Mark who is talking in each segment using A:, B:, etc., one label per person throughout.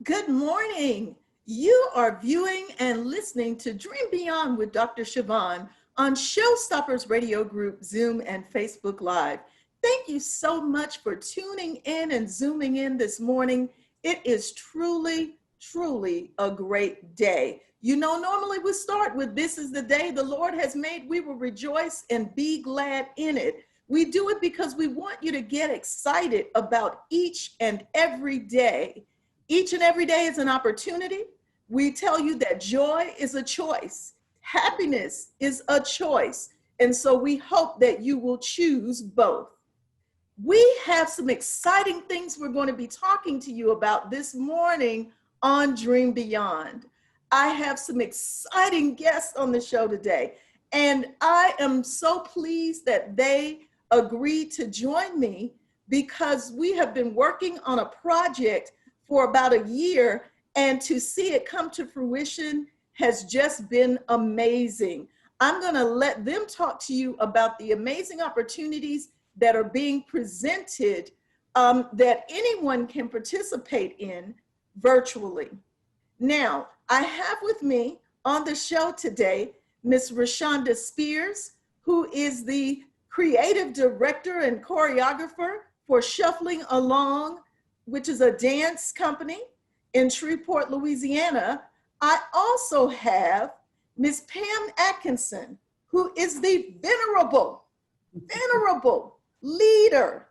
A: Good morning. You are viewing and listening to Dream Beyond with Dr. Sharron on Showstoppers Radio Group, Zoom, and Facebook Live. Thank you so much for tuning in and zooming in this morning. It is truly a great day. You know, normally we start with "This is the day the Lord has made. We will rejoice and be glad in it." We do it because we want you to get excited about each and every day. Each and every day is an opportunity. We tell you that joy is a choice, happiness is a choice. And so we hope that you will choose both. We have some exciting things we're going to be talking to you about this morning on Dream Beyond. I have some exciting guests on the show today, and I am so pleased that they agreed to join me because we have been working on a project for about a year, and to see it come to fruition has just been amazing. I'm going to let them talk to you about the amazing opportunities that are being presented that anyone can participate in virtually. Now, I have with me on the show today Miss Rashonda Spears, who is the creative director and choreographer for Shuffling Along, which is a dance company in Shreveport, Louisiana. I also have Miss Pam Atkinson, who is the venerable leader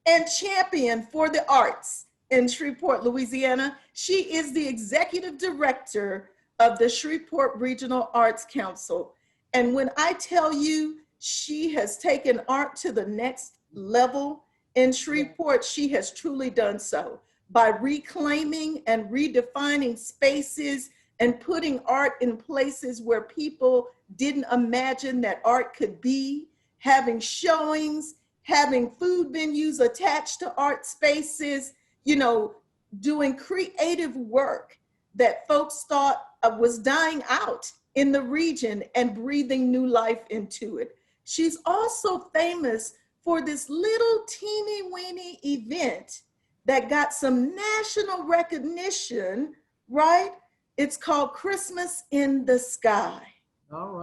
A: and champion for the arts in Shreveport, Louisiana. She is the executive director of the Shreveport Regional Arts Council. And when I tell you she has taken art to the next level in Shreveport, she has truly done so by reclaiming and redefining spaces and putting art in places where people didn't imagine that art could be, having showings, having food venues attached to art spaces, you know, doing creative work that folks thought was dying out in the region and breathing new life into it. She's also famous for this little teeny weeny event that got some national recognition, right? It's called Christmas in the Sky,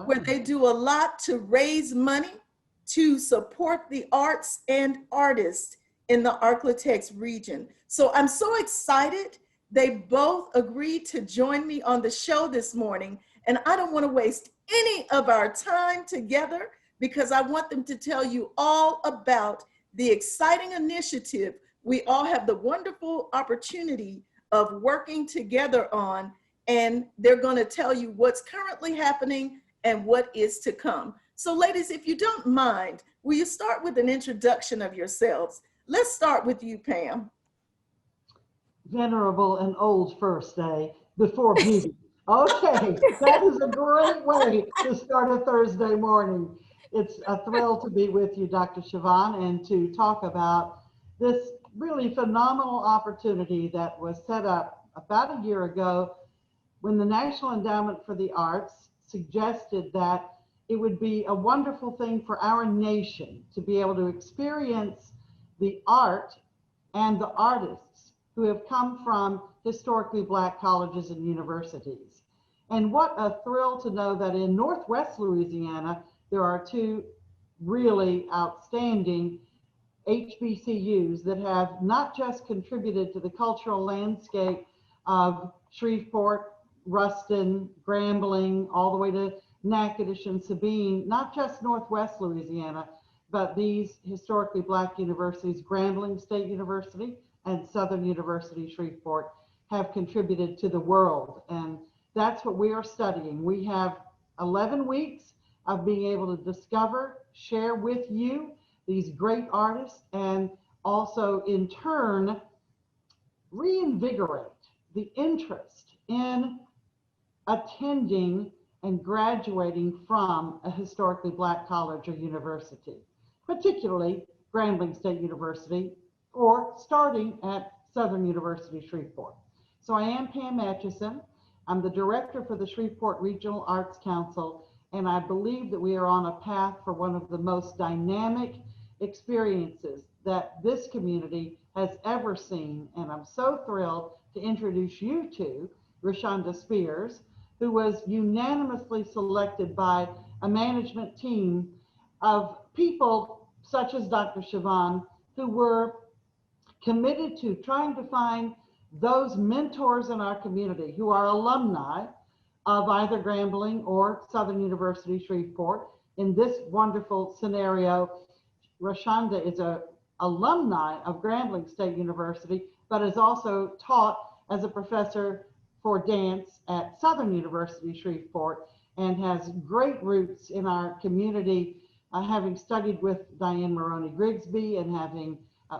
A: where they do a lot to raise money to support the arts and artists in the Arklatex region. So I'm so excited. They both agreed to join me on the show this morning, and I don't want to waste any of our time together because I want them to tell you all about the exciting initiative we all have the wonderful opportunity of working together on, and they're going to tell you what's currently happening and what is to come. So ladies, if you don't mind, will you start with an introduction of yourselves? Let's start with you, Pam.
B: Venerable and old first day before beauty. Okay, that is a great way to start a Thursday morning. It's a thrill to be with you, Dr. Sharron, and to talk about this really phenomenal opportunity that was set up about a year ago when the National Endowment for the Arts suggested that it would be a wonderful thing for our nation to be able to experience the art and the artists who have come from historically Black colleges and universities. And what a thrill to know that in Northwest Louisiana, there are two really outstanding HBCUs that have not just contributed to the cultural landscape of Shreveport, Ruston, Grambling, all the way to Natchitoches and Sabine, not just Northwest Louisiana, but these historically Black universities, Grambling State University and Southern University Shreveport, have contributed to the world. And that's what we are studying. We have 11 weeks of being able to discover, share with you these great artists, and also in turn reinvigorate the interest in attending and graduating from a historically Black college or university, particularly Grambling State University, or starting at Southern University Shreveport. So I am Pam Atchison. I'm the director for the Shreveport Regional Arts Council, and I believe that we are on a path for one of the most dynamic experiences that this community has ever seen. And I'm so thrilled to introduce you to Rashonda Spears, who was unanimously selected by a management team of people such as Dr. Siobhan, who were committed to trying to find those mentors in our community who are alumni of either Grambling or Southern University Shreveport. In this wonderful scenario, Rashonda is a alumni of Grambling State University, but has also taught as a professor for dance at Southern University Shreveport, and has great roots in our community, having studied with Diane Maroney Grigsby and having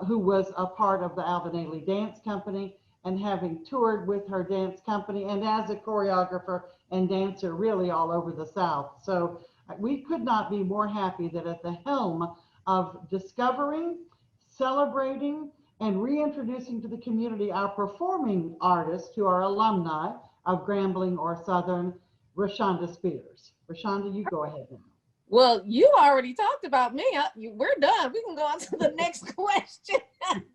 B: who was a part of the Alvin Ailey Dance Company, and having toured with her dance company and as a choreographer and dancer really all over the South. So we could not be more happy that at the helm of discovering, celebrating, and reintroducing to the community our performing artists who are alumni of Grambling or Southern, Rashonda Spears. Rashonda, you go ahead now.
C: Well, you already talked about me. We're done. We can go on to the next question.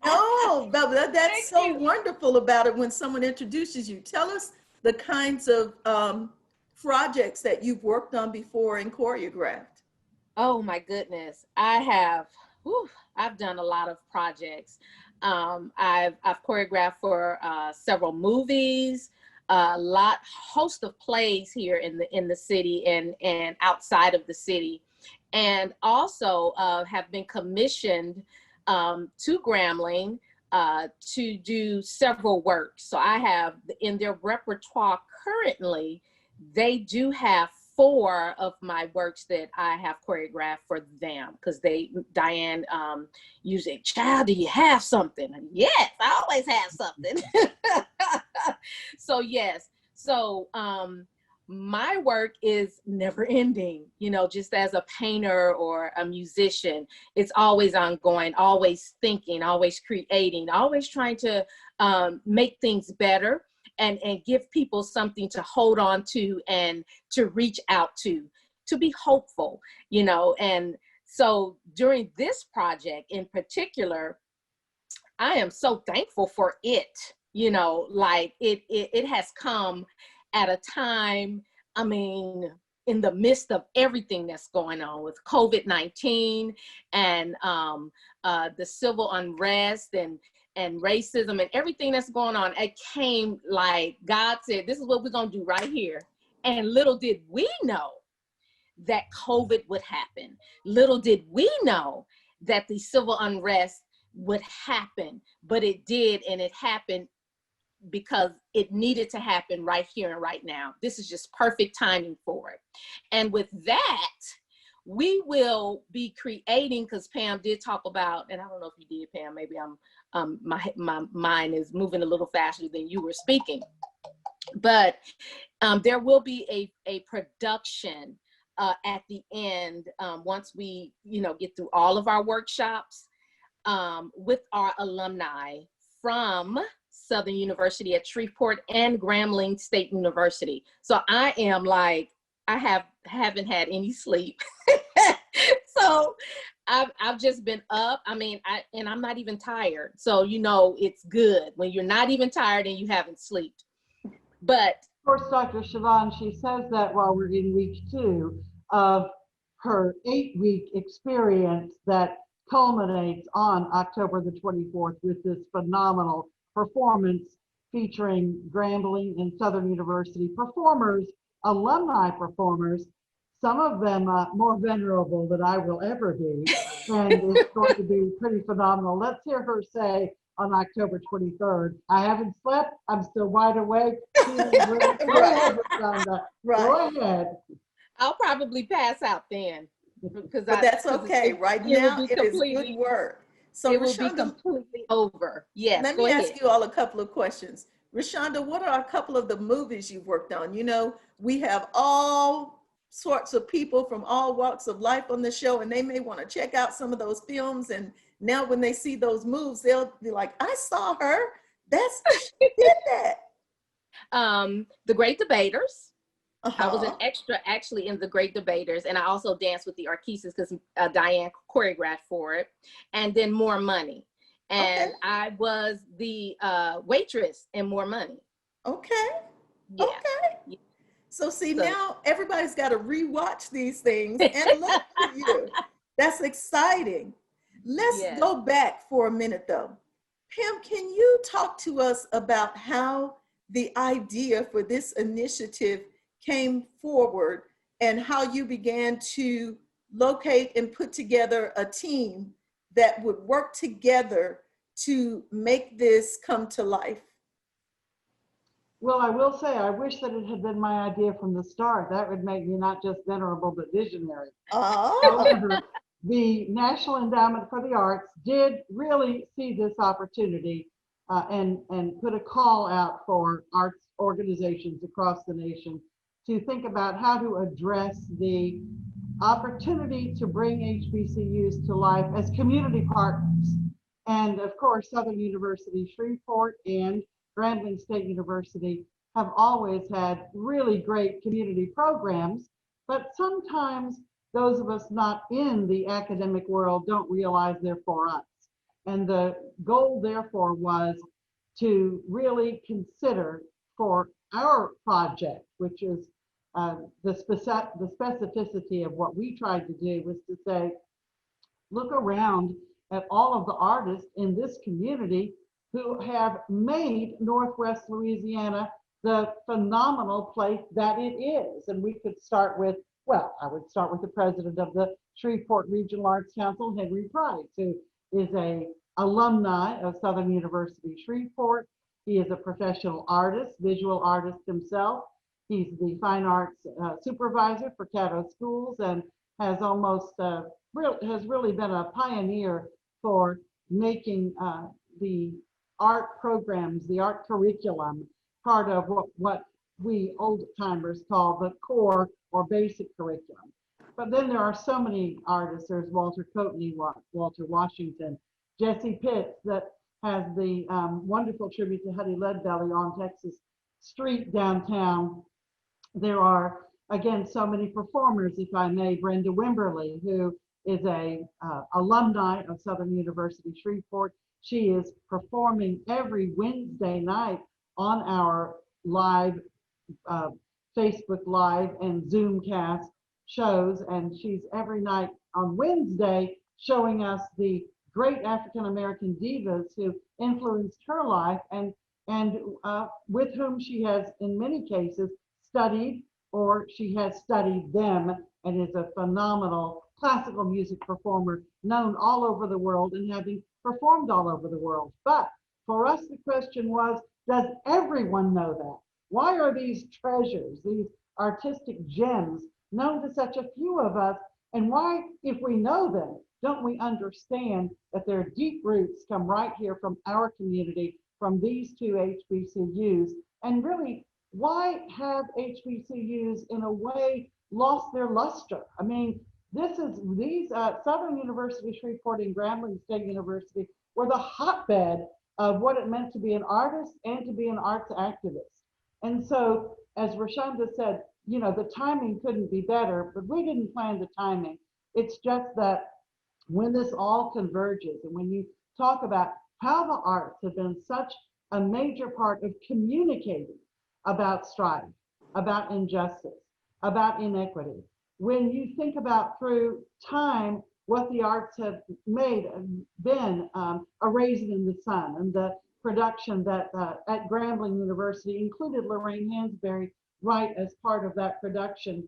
A: No, that's so wonderful about it when someone introduces you. Tell us the kinds of projects that you've worked on before and choreographed.
C: Oh my goodness. I've done a lot of projects. I've choreographed for several movies, host of plays here in the city and outside of the city, and also have been commissioned to Grambling to do several works. So I have in their repertoire currently, they do have 4 of my works that I have choreographed for them, because Diane usually, child, do you have something? And yes, I always have something. So yes, so my work is never ending, just as a painter or a musician. It's always ongoing, always thinking, always creating, always trying to make things better. And give people something to hold on to and to reach out to be hopeful, And so during this project in particular, I am so thankful for it, like it has come at a time, in the midst of everything that's going on with COVID-19 and the civil unrest and racism and everything that's going on. It came like God said, this is what we're going to do right here. And little did we know that COVID would happen. Little did we know that the civil unrest would happen, but it did. And it happened because it needed to happen right here and right now. This is just perfect timing for it. And with that, we will be creating, because Pam did talk about, and I don't know if you did, Pam, maybe my mind is moving a little faster than you were speaking, but there will be a production at the end once we get through all of our workshops with our alumni from Southern University at Shreveport and Grambling State University. So I am like, I haven't had any sleep. So I've just been up. And I'm not even tired. So, it's good when you're not even tired and you haven't slept. But
B: of course, Dr. Siobhan, she says that while we're in week 2 of her 8-week experience that culminates on October the 24th with this phenomenal performance featuring Grambling and Southern University performers, alumni performers, some of them more venerable than I will ever be, and it's going to be pretty phenomenal. Let's hear her say on October 23rd, I haven't slept, I'm still wide awake. Go ahead, Rashonda. Go ahead.
C: I'll probably pass out then.
A: But that's okay. Right now, it is good work. So
C: it will be completely over. Yes.
A: Let me ask you all a couple of questions. Rashonda, what are a couple of the movies you've worked on? We have all sorts of people from all walks of life on the show, and they may want to check out some of those films. And now when they see those moves, they'll be like, I saw her. She did that.
C: The Great Debaters. I was an extra actually in The Great Debaters, and I also danced with the Arquisas because Diane choreographed for it. And then More Money. and
A: Okay.
C: I was the waitress in More Money.
A: Okay.
C: Yeah.
A: Okay.
C: Yeah.
A: So see,
C: So
A: now everybody's got to rewatch these things and look for you. That's exciting. Let's
C: yes.
A: go back for a minute though. Pam, can you talk to us about how the idea for this initiative came forward and how you began to locate and put together a team that would work together to make this come to life?
B: Well, I will say, I wish that it had been my idea from the start. That would make me not just venerable, but visionary.
A: Oh,
B: However, the National Endowment for the Arts did really see this opportunity and put a call out for arts organizations across the nation to think about how to address the opportunity to bring HBCUs to life as community partners. And of course, Southern University Shreveport and Grambling State University have always had really great community programs, but sometimes those of us not in the academic world don't realize they're for us. And the goal, therefore, was to really consider for our project, which is the specificity of what we tried to do was to say, look around at all of the artists in this community who have made Northwest Louisiana the phenomenal place that it is. And we could start with, well, I would start with the president of the Shreveport Regional Arts Council, Henry Price, who is a alumni of Southern University Shreveport. He is a professional artist, visual artist himself. He's the fine arts supervisor for Caddo Schools and has almost has really been a pioneer for making the art programs, the art curriculum, part of what we old timers call the core or basic curriculum. But then there are so many artists. There's Walter Coatney, Walter Washington, Jesse Pitts, that has the wonderful tribute to Huddie Leadbelly on Texas Street downtown. There are, again, so many performers, if I may. Brenda Wimberly, who is a alumni of Southern University Shreveport. She is performing every Wednesday night on our live uh, Facebook Live and Zoomcast shows, and she's every night on Wednesday showing us the great African American divas who influenced her life and with whom she has, in many cases, studied or she has studied them, and is a phenomenal classical music performer known all over the world and having performed all over the world. But for us, the question was, does everyone know that? Why are these treasures, these artistic gems, known to such a few of us? And why, if we know them, don't we understand that their deep roots come right here from our community, from these two HBCUs? And really, why have HBCUs in a way lost their luster? I mean, these Southern University Shreveport and Grambling State University were the hotbed of what it meant to be an artist and to be an arts activist. And so, as Rashonda said, you know, the timing couldn't be better, but we didn't plan the timing. It's just that when this all converges and when you talk about how the arts have been such a major part of communicating about strife, about injustice, about inequity, when you think about through time what the arts have made, been A Raisin in the Sun, and the production that at Grambling University included Lorraine Hansberry right as part of that production.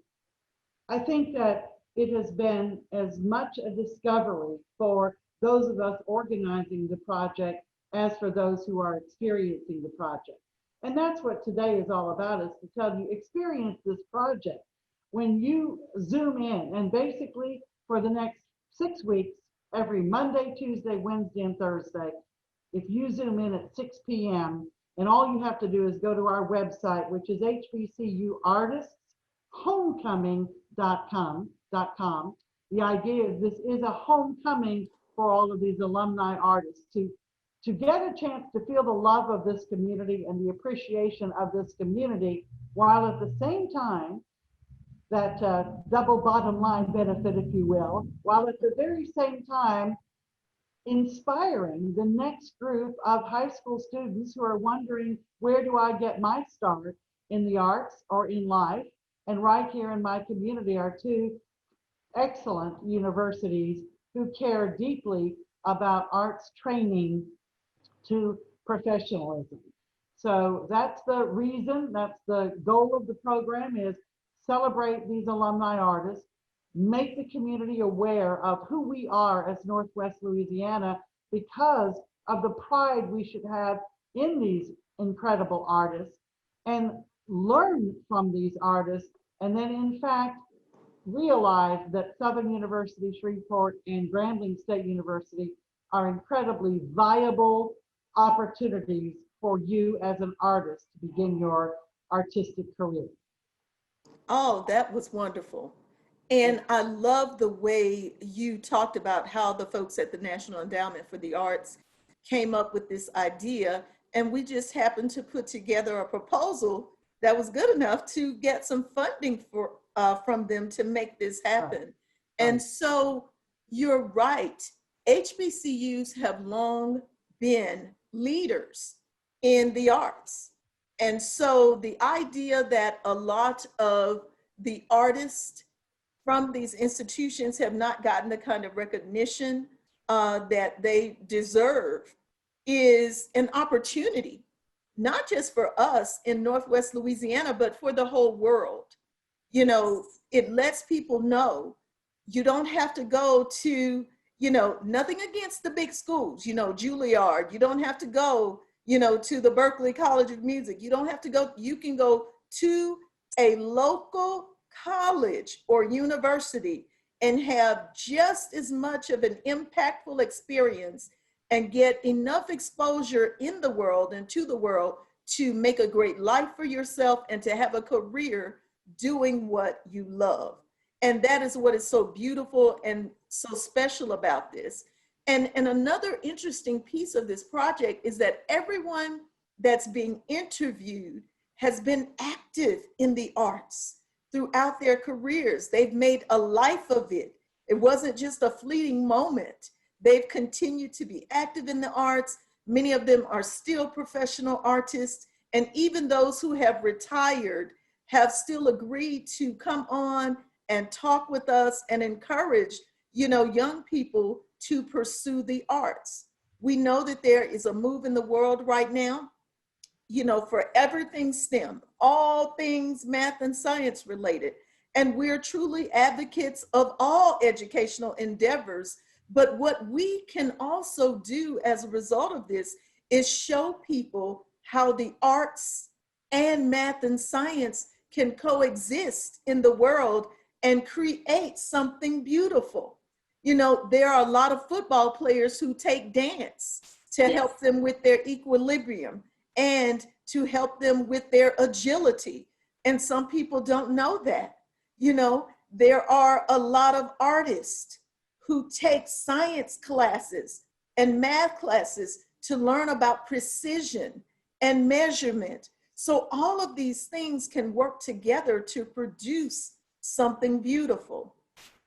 B: I think that it has been as much a discovery for those of us organizing the project as for those who are experiencing the project. And that's what today is all about, is to tell you, experience this project. When you zoom in, and basically for the next 6 weeks, every Monday, Tuesday, Wednesday, and Thursday, if you zoom in at 6 p.m., and all you have to do is go to our website, which is hbcuartisthomecoming.com. The idea is this is a homecoming for all of these alumni artists to get a chance to feel the love of this community and the appreciation of this community, while at the same time, that double bottom line benefit, if you will, while at the very same time inspiring the next group of high school students who are wondering, where do I get my start in the arts or in life? And right here in my community are two excellent universities who care deeply about arts training to professionalism. So that's the reason, that's the goal of the program, is celebrate these alumni artists, make the community aware of who we are as Northwest Louisiana because of the pride we should have in these incredible artists, and learn from these artists, and then in fact realize that Southern University, Shreveport, and Grambling State University are incredibly viable opportunities for you as an artist to begin your artistic career.
A: Oh, that was wonderful. And I love the way you talked about how the folks at the National Endowment for the Arts came up with this idea. And we just happened to put together a proposal that was good enough to get some funding from them to make this happen.
B: Right.
A: And so you're right. HBCUs have long been leaders in the arts. And so the idea that a lot of the artists from these institutions have not gotten the kind of recognition that they deserve is an opportunity, not just for us in Northwest Louisiana, but for the whole world. You know, it lets people know you don't have to go to, you know, nothing against the big schools, you know, Juilliard. You don't have to go, you know, to the Berklee College of Music. You don't have to go, you can go to a local college or university and have just as much of an impactful experience and get enough exposure in the world and to the world to make a great life for yourself and to have a career doing what you love. And that is what is so beautiful and so special about this. And another interesting piece of this project is that everyone that's being interviewed has been active in the arts throughout their careers. They've made a life of it. It wasn't just a fleeting moment. They've continued to be active in the arts. Many of them are still professional artists. And even those who have retired have still agreed to come on and talk with us and encourage, you know, young people to pursue the arts. We know that there is a move in the world right now, you know, for everything STEM, all things math and science related. And we're truly advocates of all educational endeavors. But what we can also do as a result of this is show people how the arts and math and science can coexist in the world and create something beautiful. You know, there are a lot of football players who take dance to help them with their equilibrium and to help them with their agility. And some people don't know that. You know, there are a lot of artists who take science classes and math classes to learn about precision and measurement. So all of these things can work together to produce something beautiful.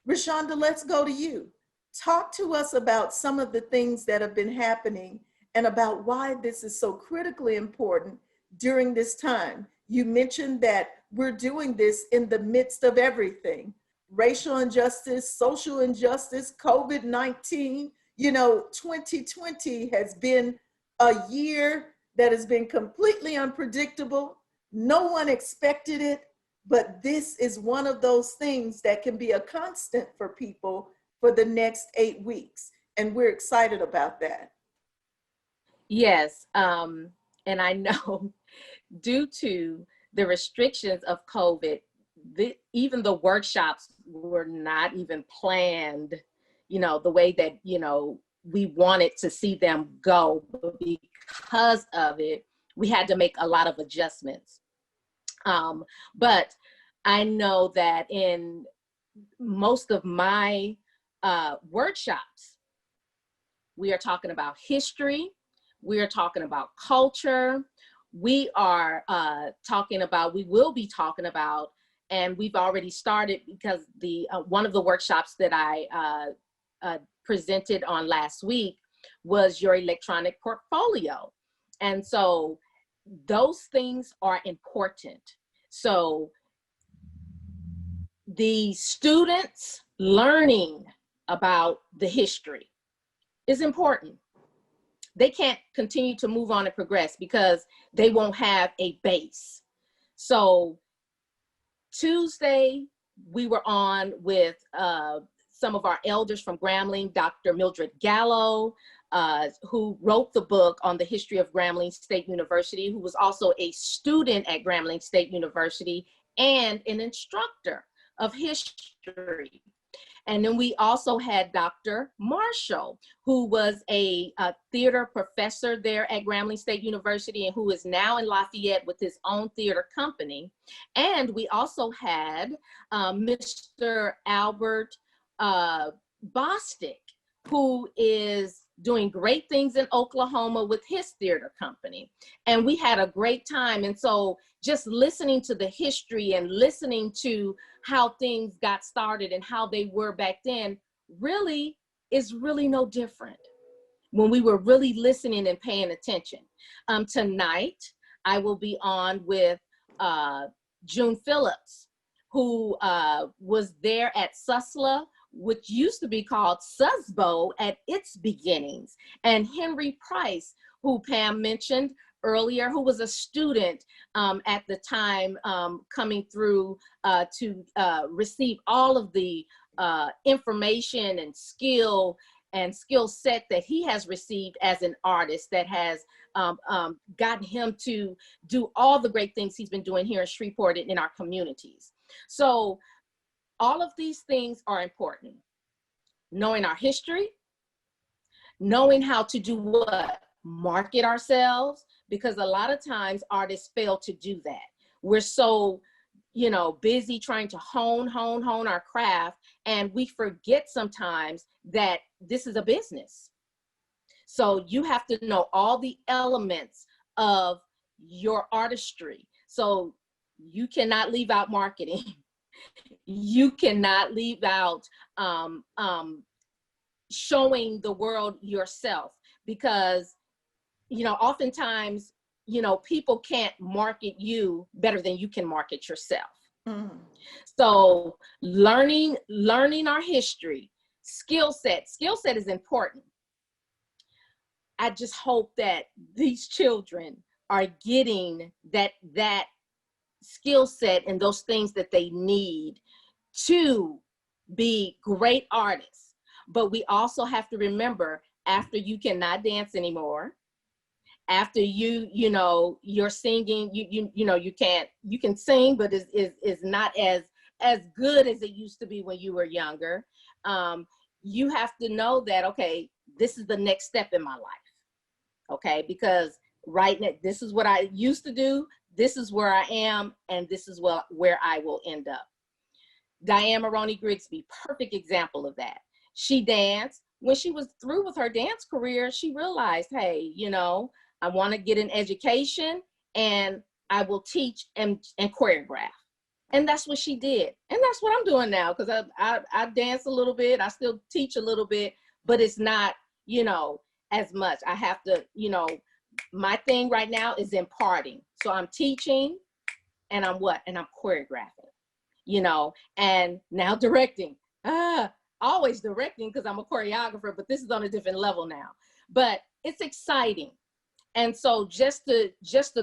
A: Rashonda, let's go to you. Talk to us about some of the things that have been happening and about why this is so critically important during this time. You mentioned that we're doing this in the midst of everything: racial injustice, social injustice, COVID-19. You know, 2020 has been a year that has been completely unpredictable. No one expected it, but this is one of those things that can be a constant for people for the next 8 weeks. And we're excited about that.
C: Yes, and I know due to the restrictions of COVID, even the workshops were not even planned, you know, the way that, you know, we wanted to see them go. But because of it, we had to make a lot of adjustments. But I know that in most of my workshops, we are talking about history, we are talking about culture, we are we will be talking about, and we've already started, because the one of the workshops that I presented on last week was your electronic portfolio. And so those things are important. So the students learning about the history is important. They can't continue to move on and progress because they won't have a base. So Tuesday, we were on with some of our elders from Grambling, Dr. Mildred Gallo, who wrote the book on the history of Grambling State University, who was also a student at Grambling State University and an instructor of history. And then we also had Dr. Marshall, who was a theater professor there at Grambling State University and who is now in Lafayette with his own theater company. And we also had Mr. Albert Bostic, who is doing great things in Oklahoma with his theater company. And we had a great time. And so just listening to the history and listening to how things got started and how they were back then really is really no different when we were really listening and paying attention. Tonight, I will be on with June Phillips, who was there at SUSLA, which used to be called SUSBO at its beginnings, and Henry Price, who Pam mentioned earlier, who was a student at the time coming through to receive all of the information and skill set that he has received as an artist that has gotten him to do all the great things he's been doing here in Shreveport and in our communities. So all of these things are important. Knowing our history, knowing how to do what? Market ourselves, because a lot of times artists fail to do that. We're so, busy trying to hone our craft, and we forget sometimes that this is a business. So you have to know all the elements of your artistry. So you cannot leave out marketing. You cannot leave out showing the world yourself, because oftentimes people can't market you better than you can market yourself. Mm. So learning our history, skill set is important. I just hope that these children are getting that skill set and those things that they need to be great artists. But we also have to remember, after you cannot dance anymore, after you're singing, you can sing, but is not as good as it used to be when you were younger. You have to know that, okay, this is the next step in my life. Okay, because right now, this is what I used to do, this is where I am, and this is where I will end up. Diane Maroney Grigsby, perfect example of that. She danced. When she was through with her dance career, she realized, hey, I want to get an education and I will teach and choreograph. And that's what she did. And that's what I'm doing now, because I dance a little bit. I still teach a little bit, but it's not, as much. I have to, my thing right now is imparting. So I'm teaching and I'm choreographing, and now directing. Always directing because I'm a choreographer, but this is on a different level now. But it's exciting. And so just to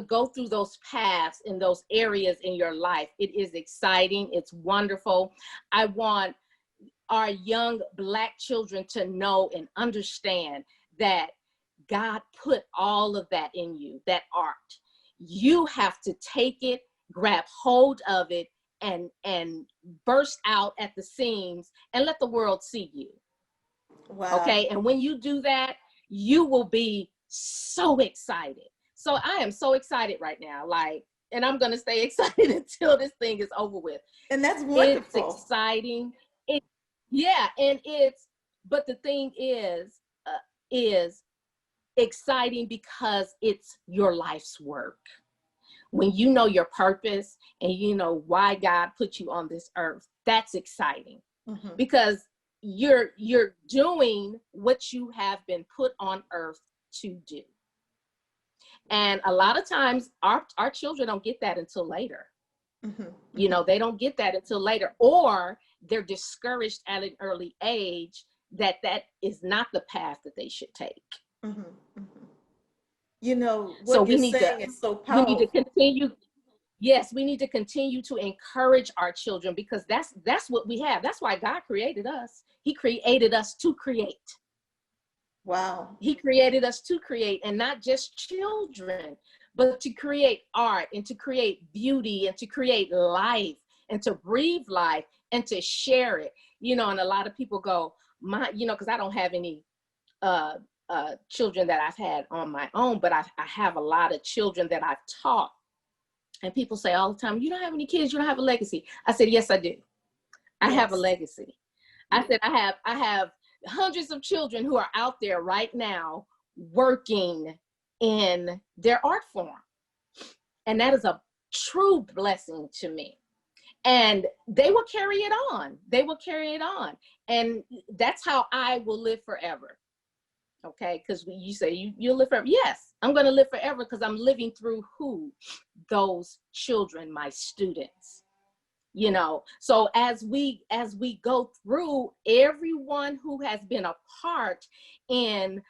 C: go through those paths in those areas in your life, it is exciting. It's wonderful. I want our young Black children to know and understand that God put all of that in you, that art. You have to take it, grab hold of it, and burst out at the seams and let the world see you. Wow. Okay. And when you do that, you will be so excited. So I am so excited right now, and I'm going to stay excited until this thing is over with.
A: And that's wonderful.
C: It's exciting. But the thing is exciting because it's your life's work. When you know your purpose and you know why God put you on this earth, that's exciting. Mm-hmm. Because you're doing what you have been put on earth to do. And a lot of times our children don't get that until later.
A: Mm-hmm.
C: You know, they don't get that until later, or they're discouraged at an early age that is not the path that they should take.
A: Mm-hmm. Mm-hmm. You know,
C: So
A: what you're saying is so
C: we need to
A: powerful.
C: continue. Yes, we need to continue to encourage our children, because that's what we have. That's why God created us. He created us to create.
A: Wow.
C: He created us to create, and not just children, but to create art and to create beauty and to create life and to breathe life and to share it. You know, and a lot of people go, because I don't have any children that I've had on my own, but I have a lot of children that I've taught. And people say all the time, you don't have any kids, you don't have a legacy. I said, yes, I do. I have a legacy. I said, I have hundreds of children who are out there right now working in their art form. And that is a true blessing to me. And they will carry it on. They will carry it on. And that's how I will live forever. Okay, because you say you'll live forever. Yes, I'm going to live forever because I'm living through who? Those children, my students. You know, so as we go through, everyone who has been a part in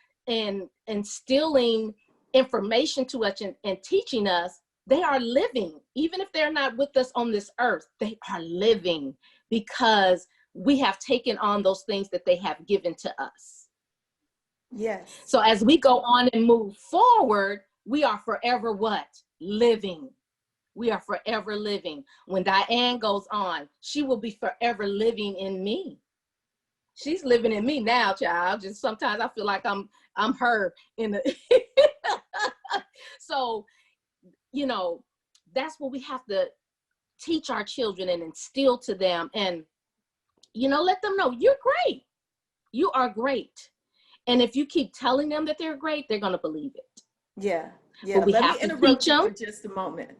C: instilling information to us and teaching us, they are living. Even if they're not with us on this earth, they are living, because we have taken on those things that they have given to us.
A: Yes.
C: So as we go on and move forward, we are forever what? Living. We are forever living. When Diane goes on, she will be forever living in me. She's living in me now, child. Just sometimes I feel like I'm her in the So, you know, that's what we have to teach our children and instill to them, and, you know, let them know you're great. You are great. And if you keep telling them that they're great, they're going to believe it.
A: Yeah. Yeah.
C: But we
A: Let
C: have
A: me
C: to
A: interrupt
C: teach
A: you
C: them.
A: for just a moment.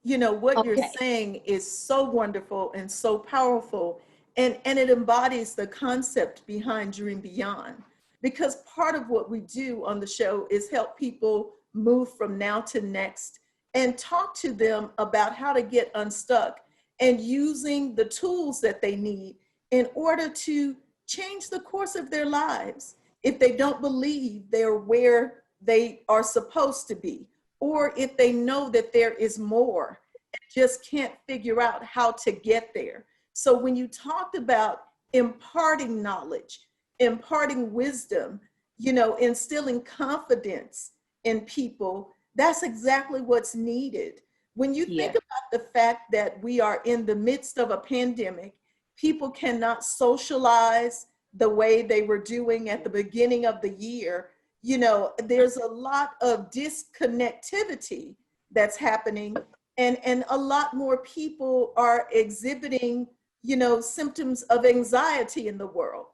A: You know, what you're
C: Okay.
A: saying is so wonderful and so powerful. And it embodies the concept behind Dream Beyond. Because part of what we do on the show is help people move from now to next and talk to them about how to get unstuck and using the tools that they need in order to change the course of their lives if they don't believe they're where they are supposed to be, or if they know that there is more and just can't figure out how to get there. So when you talked about imparting knowledge, imparting wisdom, you know, instilling confidence in people, that's exactly what's needed. When you think about the fact that we are in the midst of a pandemic, people cannot socialize the way they were doing at the beginning of the year. You know, there's a lot of disconnectivity that's happening, and a lot more people are exhibiting, you know, symptoms of anxiety in the world.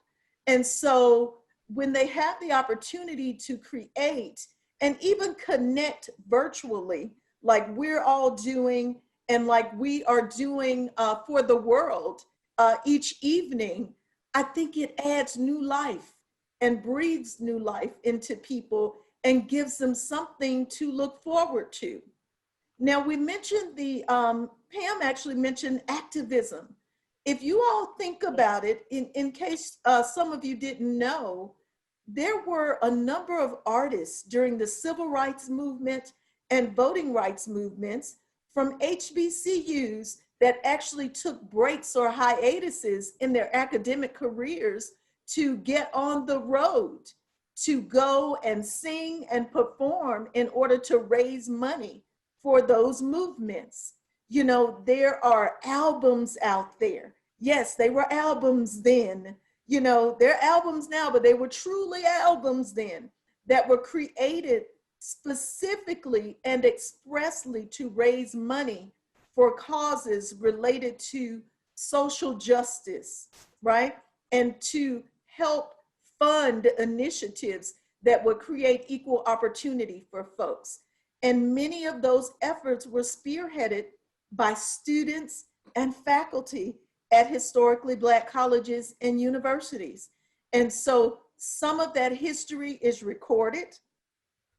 A: And so when they have the opportunity to create and even connect virtually, like we're all doing and like we are doing for the world each evening, I think it adds new life and breathes new life into people and gives them something to look forward to. Now, we mentioned Pam actually mentioned activism. If you all think about it, in case some of you didn't know, there were a number of artists during the civil rights movement and voting rights movements from HBCUs that actually took breaks or hiatuses in their academic careers to get on the road, to go and sing and perform in order to raise money for those movements. You know, there are albums out there. Yes, they were albums then. You know, they're albums now, but they were truly albums then that were created specifically and expressly to raise money for causes related to social justice, right? And to help fund initiatives that would create equal opportunity for folks. And many of those efforts were spearheaded by students and faculty at historically Black colleges and universities. And so some of that history is recorded.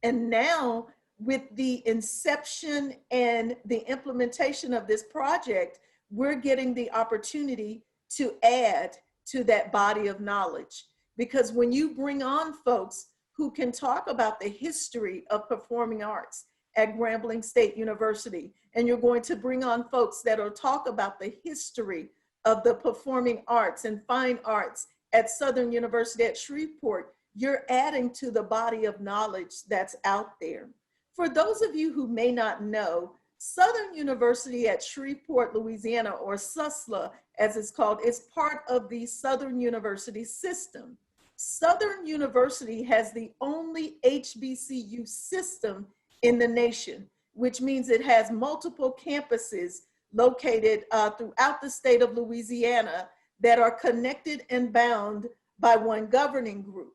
A: And now, with the inception and the implementation of this project, we're getting the opportunity to add to that body of knowledge. Because when you bring on folks who can talk about the history of performing arts at Grambling State University, and you're going to bring on folks that will talk about the history of the performing arts and fine arts at Southern University at Shreveport, you're adding to the body of knowledge that's out there. For those of you who may not know, Southern University at Shreveport, Louisiana, or SUSLA, as it's called, is part of the Southern University system. Southern University has the only HBCU system in the nation, which means it has multiple campuses located throughout the state of Louisiana that are connected and bound by one governing group.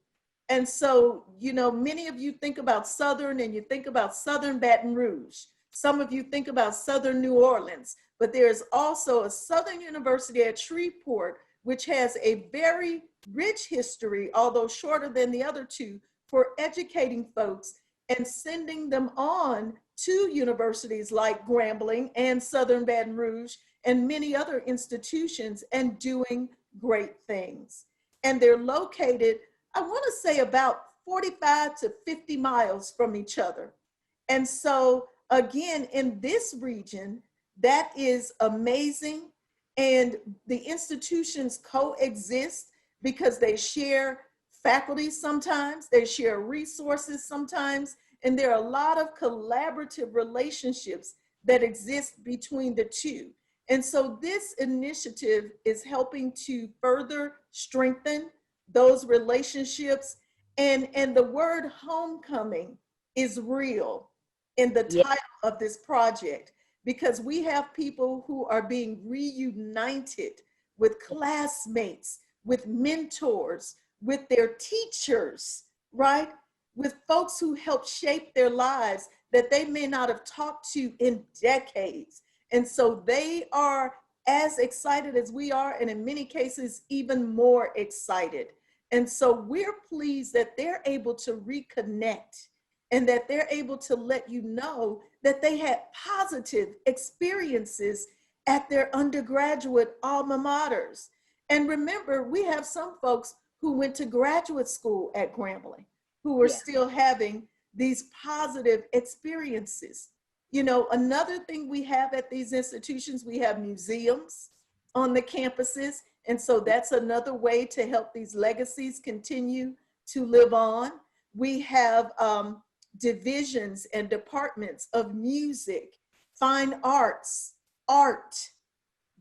A: And so, you know, many of you think about Southern and you think about Southern Baton Rouge. Some of you think about Southern New Orleans, but there's also a Southern University at Shreveport, which has a very rich history, although shorter than the other two, for educating folks and sending them on to universities like Grambling and Southern Baton Rouge and many other institutions and doing great things. And they're located, I want to say, about 45 to 50 miles from each other. And so again, in this region, that is amazing. And the institutions coexist because they share faculty sometimes, they share resources sometimes, and there are a lot of collaborative relationships that exist between the two. And so this initiative is helping to further strengthen those relationships. And the word homecoming is real in the title of this project, because we have people who are being reunited with classmates, with mentors, with their teachers, right? With folks who helped shape their lives that they may not have talked to in decades. And so they are as excited as we are, and in many cases, even more excited. And so we're pleased that they're able to reconnect and that they're able to let you know that they had positive experiences at their undergraduate alma maters. And remember, we have some folks who went to graduate school at Grambling who are still having these positive experiences. You know, another thing we have at these institutions, we have museums on the campuses. And so that's another way to help these legacies continue to live on. We have divisions and departments of music, fine arts, art,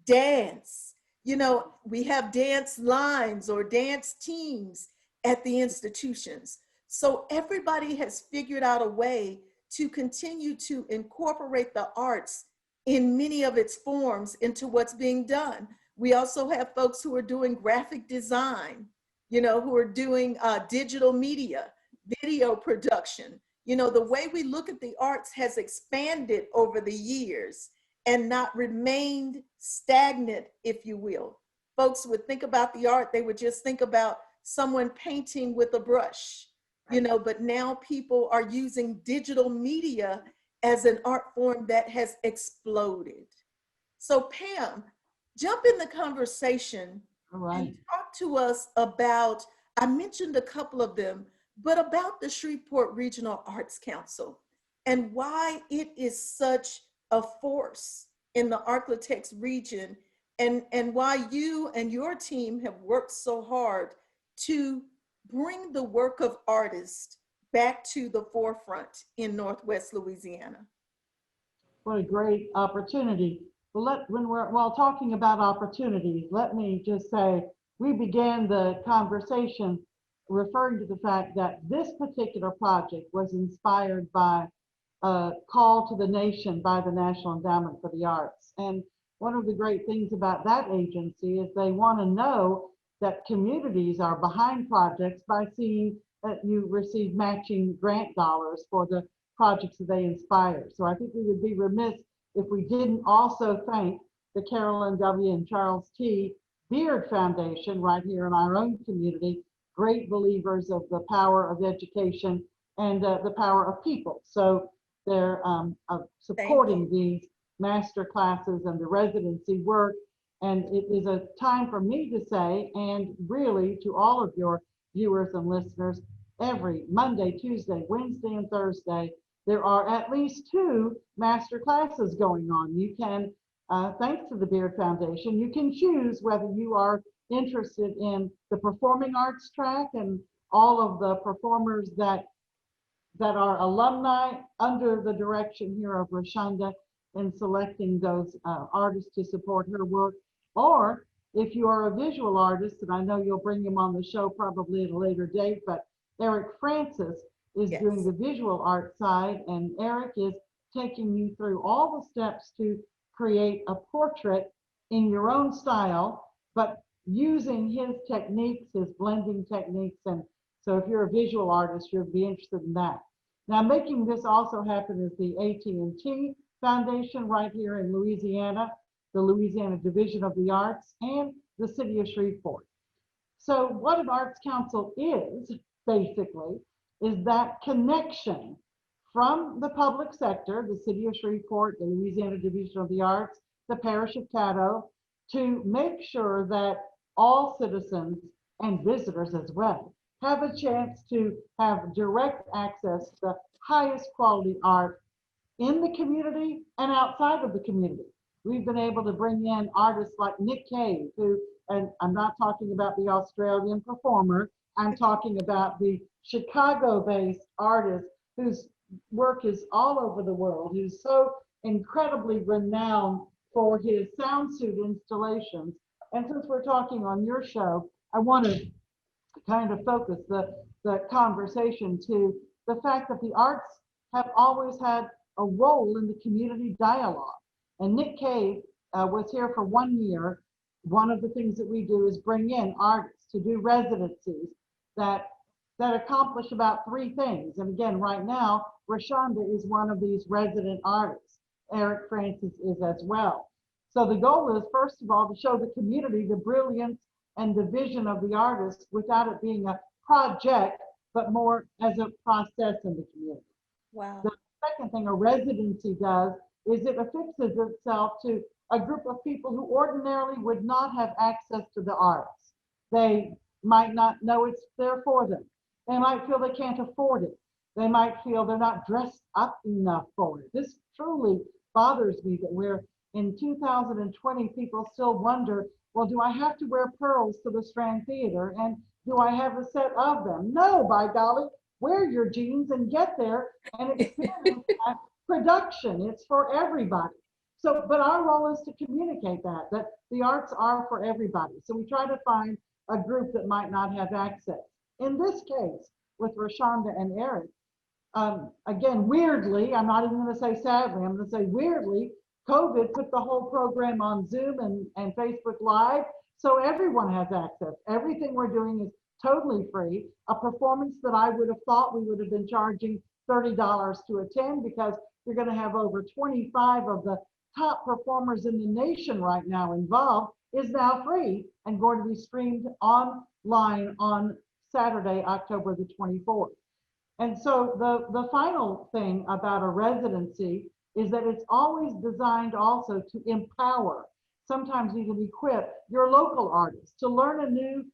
A: dance. You know, we have dance lines or dance teams at the institutions. So everybody has figured out a way to continue to incorporate the arts in many of its forms into what's being done. We also have folks who are doing graphic design, you know, who are doing digital media, video production. You know, the way we look at the arts has expanded over the years and not remained stagnant, if you will. Folks would think about the art, they would just think about someone painting with a brush, you know, but now people are using digital media as an art form that has exploded. So Pam, jump in the conversation and talk to us about, I mentioned a couple of them, but about the Shreveport Regional Arts Council and why it is such a force in the Arklatex region, and why you and your team have worked so hard to bring the work of artists back to the forefront in Northwest Louisiana.
B: What a great opportunity. Well, while talking about opportunities, let me just say, we began the conversation referring to the fact that this particular project was inspired by a call to the nation by the National Endowment for the Arts. And one of the great things about that agency is they want to know that communities are behind projects by seeing that you receive matching grant dollars for the projects that they inspire. So I think we would be remiss if we didn't also thank the Carolyn W. and Charles T. Beard Foundation right here in our own community, great believers of the power of education and the power of people. So they're supporting these master classes and the residency work. And it is a time for me to say, and really to all of your viewers and listeners, every Monday, Tuesday, Wednesday, and Thursday, there are at least 2 master classes going on. You can, thanks to the Beard Foundation, you can choose whether you are interested in the performing arts track and all of the performers that are alumni under the direction here of Rashonda in selecting those artists to support her work. Or if you are a visual artist, and I know you'll bring him on the show probably at a later date, but Eric Francis is doing the visual art side, and Eric is taking you through all the steps to create a portrait in your own style, but using his techniques, his blending techniques. And so if you're a visual artist, you'll be interested in that. Now, making this also happen is the AT&T Foundation right here in Louisiana, the Louisiana Division of the Arts, and the City of Shreveport. So what an Arts Council is, basically, is that connection from the public sector, the City of Shreveport, the Louisiana Division of the Arts, the Parish of Caddo, to make sure that all citizens and visitors as well have a chance to have direct access to the highest quality art in the community and outside of the community. We've been able to bring in artists like Nick Cave, who, and I'm not talking about the Australian performer, I'm talking about the Chicago-based artist whose work is all over the world, who's so incredibly renowned for his sound suit installations. And since we're talking on your show, I want to kind of focus the conversation to the fact that the arts have always had a role in the community dialogue. And Nick Cave was here for 1 year. One of the things that we do is bring in artists to do residencies that accomplish about 3 things. And again, right now, Rashonda is one of these resident artists. Eric Francis is as well. So the goal is, first of all, to show the community the brilliance and the vision of the artist without it being a project, but more as a process in the community.
A: Wow.
B: The second thing a residency does is it affixes itself to a group of people who ordinarily would not have access to the arts. They might not know it's there for them. They might feel they can't afford it. They might feel they're not dressed up enough for it. This truly bothers me that we're in 2020, people still wonder, well, do I have to wear pearls to the Strand Theater? And do I have a set of them? No, by golly, wear your jeans and get there and experience that production. It's for everybody. So, but our role is to communicate that the arts are for everybody. So we try to find a group that might not have access. In this case, with Rashonda and Eric, again, weirdly, I'm not even going to say sadly, I'm going to say weirdly, COVID put the whole program on Zoom and Facebook Live, so everyone has access. Everything we're doing is totally free. A performance that I would have thought we would have been charging $30 to attend, because you're going to have over 25 of the top performers in the nation right now involved, is now free and going to be streamed online on Saturday, October the 24th. And so the final thing about a residency is that it's always designed also to empower, sometimes even equip your local artists to learn a new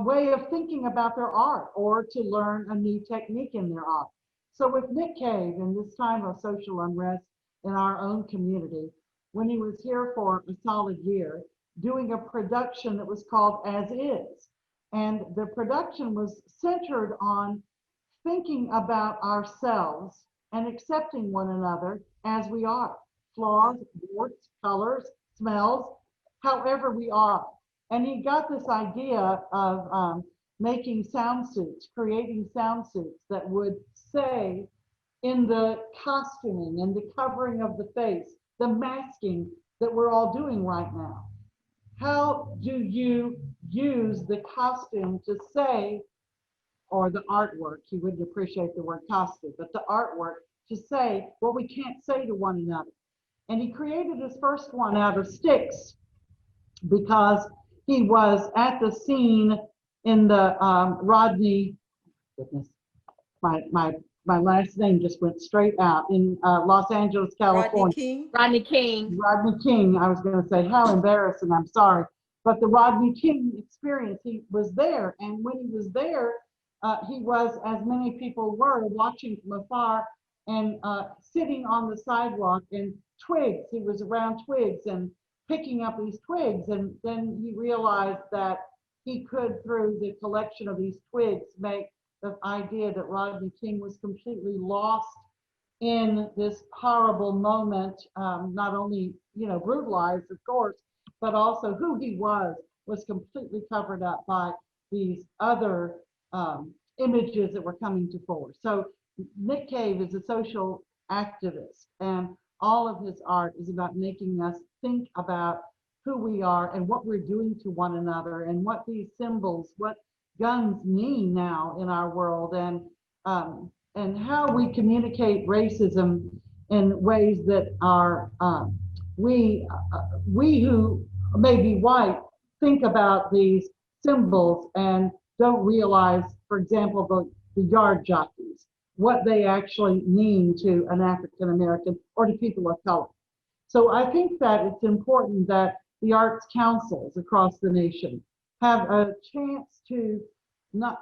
B: way of thinking about their art, or to learn a new technique in their art. So with Nick Cave, in this time of social unrest in our own community, when he was here for a solid year, doing a production that was called As Is. And the production was centered on thinking about ourselves and accepting one another as we are, flaws, warts, colors, smells, however we are. And he got this idea of making sound suits, creating sound suits that would say in the costuming and the covering of the face, the masking that we're all doing right now. How do you use the costume to say, or the artwork, you wouldn't appreciate the word costume, but the artwork to say what we can't say to one another? And he created his first one out of sticks because he was at the scene in the Rodney, goodness, my last name just went straight out, in Los Angeles,
A: Rodney
B: California.
A: King.
C: Rodney King.
B: Rodney King. I was going to say, how embarrassing, I'm sorry. But the Rodney King experience, he was there. And when he was there, he was, as many people were, watching from afar and sitting on the sidewalk, and twigs. He was around twigs and picking up these twigs. And then he realized that he could, through the collection of these twigs, make the idea that Rodney King was completely lost in this horrible moment, not only, brutalized, of course, but also who he was completely covered up by these other images that were coming to fore. So Nick Cave is a social activist, and all of his art is about making us think about who we are and what we're doing to one another, and what these symbols, what guns mean now in our world, and how we communicate racism in ways that are we who may be white think about these symbols and don't realize, for example, the yard jockeys, what they actually mean to an African American or to people of color. So I think that it's important that the arts councils across the nation have a chance to not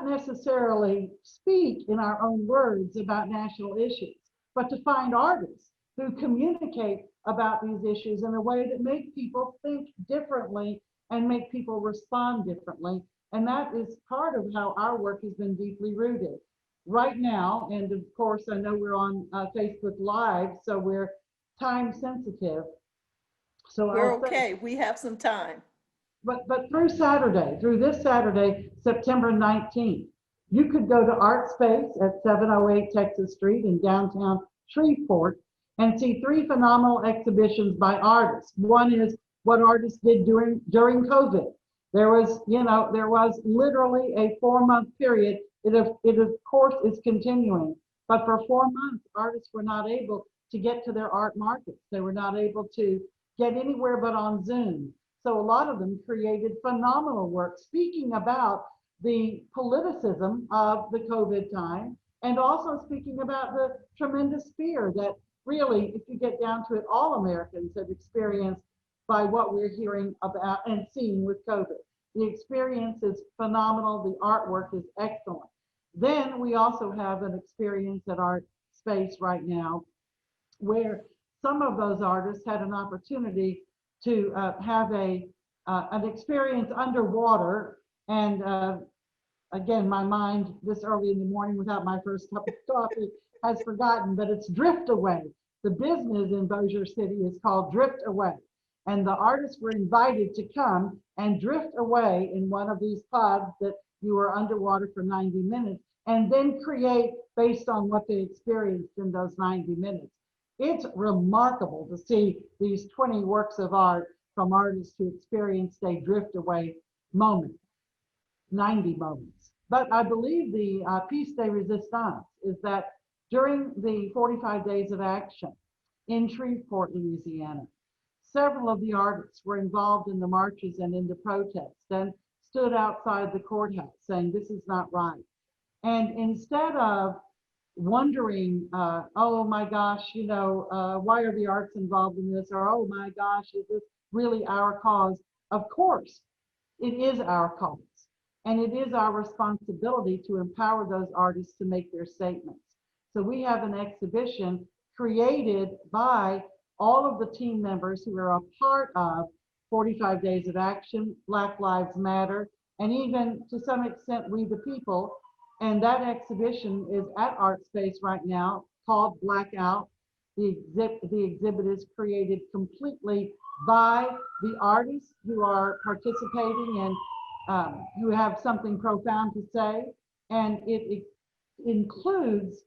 B: necessarily speak in our own words about national issues, but to find artists who communicate about these issues in a way that make people think differently and make people respond differently. And that is part of how our work has been deeply rooted. Right now, and of course, I know we're on Facebook Live, so we're time sensitive. So
A: We're
B: I'll say,
A: okay. We have some time.
B: but through this Saturday, September 19th, you could go to Art Space at 708 Texas Street in downtown Shreveport and see 3 phenomenal exhibitions by artists. One is what artists did during COVID. There was literally a 4-month period. It of course is continuing, but for 4 months, artists were not able to get to their art markets. They were not able to get anywhere but on Zoom. So a lot of them created phenomenal work speaking about the politicism of the COVID time, and also speaking about the tremendous fear that really, if you get down to it, all Americans have experienced by what we're hearing about and seeing with COVID. The experience is phenomenal. The artwork is excellent. Then we also have an experience at Art Space right now where some of those artists had an opportunity to have an experience underwater. And again, my mind this early in the morning without my first cup of coffee has forgotten, but it's Drift Away. The business in Bossier City is called Drift Away. And the artists were invited to come and drift away in one of these pods that you were underwater for 90 minutes, and then create based on what they experienced in those 90 minutes. It's remarkable to see these 20 works of art from artists who experienced a drift away moment, 90 moments. But I believe the piece de resistance is that during the 45 days of action in Shreveport, Louisiana, several of the artists were involved in the marches and in the protests and stood outside the courthouse saying, this is not right. And instead of wondering, oh my gosh, why are the arts involved in this? Or, oh my gosh, is this really our cause? Of course, it is our cause. And it is our responsibility to empower those artists to make their statements. So we have an exhibition created by all of the team members who are a part of 45 Days of Action, Black Lives Matter, and even to some extent, We the People. And that exhibition is at Art Space right now called Blackout. The exhibit is created completely by the artists who are participating and who have something profound to say. And it includes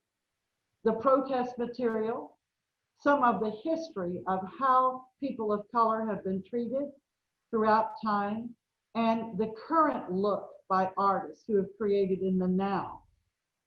B: the protest material, some of the history of how people of color have been treated throughout time, and the current look by artists who have created in the now.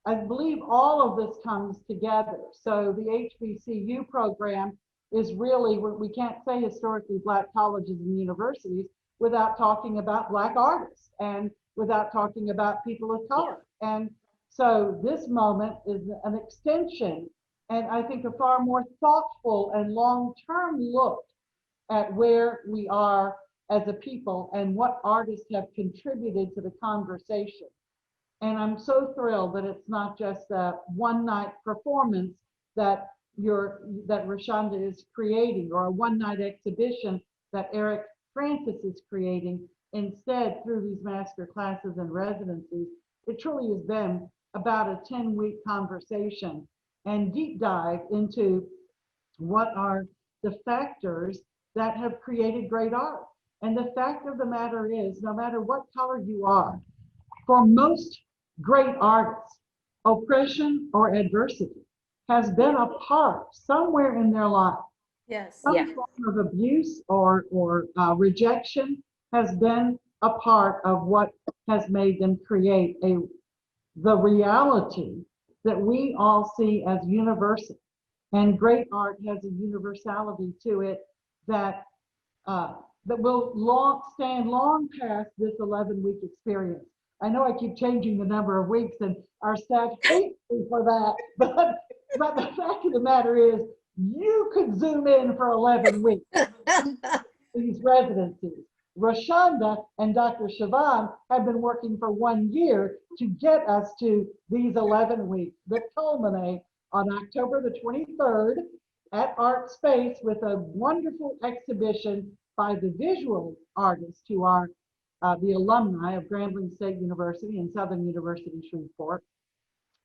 B: I believe all of this comes together. So the HBCU program is really, we can't say historically Black colleges and universities without talking about Black artists and without talking about people of color. And so this moment is an extension, and I think a far more thoughtful and long-term look at where we are as a people and what artists have contributed to the conversation. And I'm so thrilled that it's not just a one-night performance that Rashonda is creating, or a one-night exhibition that Eric Francis is creating. Instead, through these master classes and residencies, it truly has been about a 10-week conversation and deep dive into what are the factors that have created great art. And the fact of the matter is, no matter what color you are, for most great artists, oppression or adversity has been a part somewhere in their life.
A: Yes.
B: Some form of abuse or rejection has been a part of what has made them create the reality that we all see as universal. And great art has a universality to it that will stand long past this 11-week experience. I know I keep changing the number of weeks, and our staff hates me for that, but the fact of the matter is, you could zoom in for 11 weeks, these residencies. Rashonda and Dr. Sharron have been working for 1 year to get us to these 11 weeks that culminate on October the 23rd at Art Space with a wonderful exhibition by the visual artists who are the alumni of Grambling State University and Southern University Shreveport.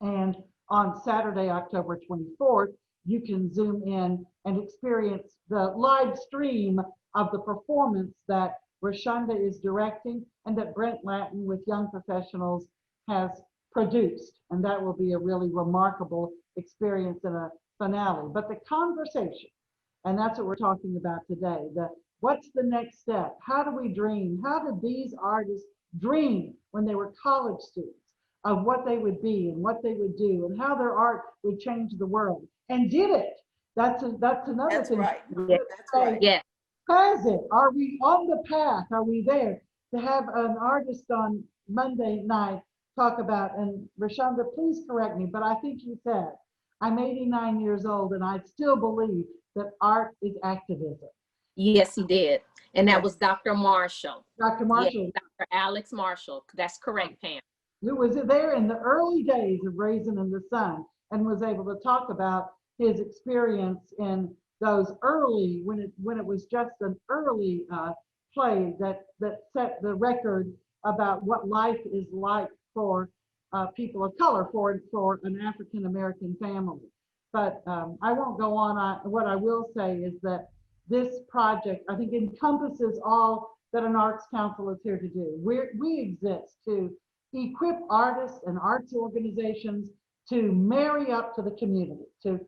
B: And on Saturday, October 24th, you can zoom in and experience the live stream of the performance that Rashonda is directing and that Brent Latin with Young Professionals has produced. And that will be a really remarkable experience and a finale. But the conversation, and that's what we're talking about today, what's the next step? How do we dream? How did these artists dream when they were college students of what they would be and what they would do and how their art would change the world? And did it? That's another thing.
A: Right. That's right.
C: Yeah.
B: Has it? Are we on the path? Are we there? To have an artist on Monday night talk about, and Rashonda, please correct me, but I think you said, I'm 89 years old and I still believe that art is activism.
C: Yes, he did. And that was Dr. Marshall.
B: Dr. Marshall.
C: Yes, Dr. Alex Marshall. That's correct, Pam.
B: Who was there in the early days of Raisin in the Sun and was able to talk about his experience in those early, when it was just an early play that set the record about what life is like for people of color, for an African American family. But I won't go on. What I will say is that this project, I think, encompasses all that an arts council is here to do. We exist to equip artists and arts organizations to marry up to the community, to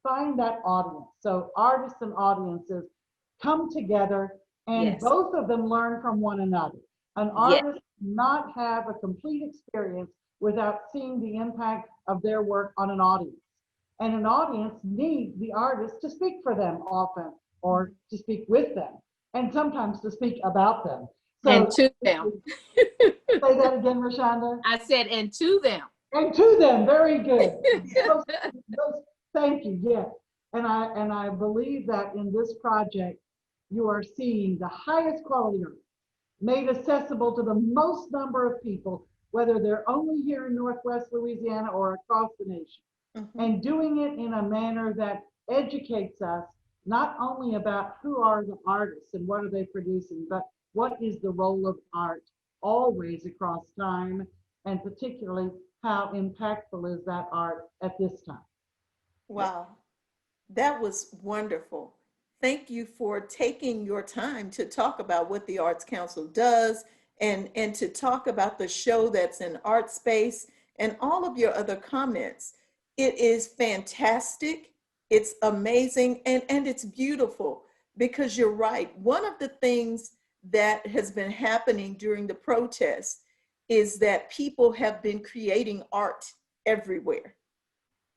B: find that audience. So artists and audiences come together and both of them learn from one another. An artist not have a complete experience without seeing the impact of their work on an audience. And an audience needs the artist to speak for them often, or to speak with them, and sometimes to speak about them. So,
C: and to them.
B: Say that again, Rashonda.
C: I said, and to them.
B: And to them, very good. Thank you, yes. And I believe that in this project, you are seeing the highest quality art made accessible to the most number of people, whether they're only here in Northwest Louisiana or across the nation. Mm-hmm. And doing it in a manner that educates us not only about who are the artists and what are they producing, but what is the role of art always across time, and particularly how impactful is that art at this time.
A: Wow, that was wonderful. Thank you for taking your time to talk about what the Arts Council does and to talk about the show that's in Art Space and all of your other comments. It is fantastic, it's amazing, and it's beautiful, because you're right. One of the things that has been happening during the protests is that people have been creating art everywhere.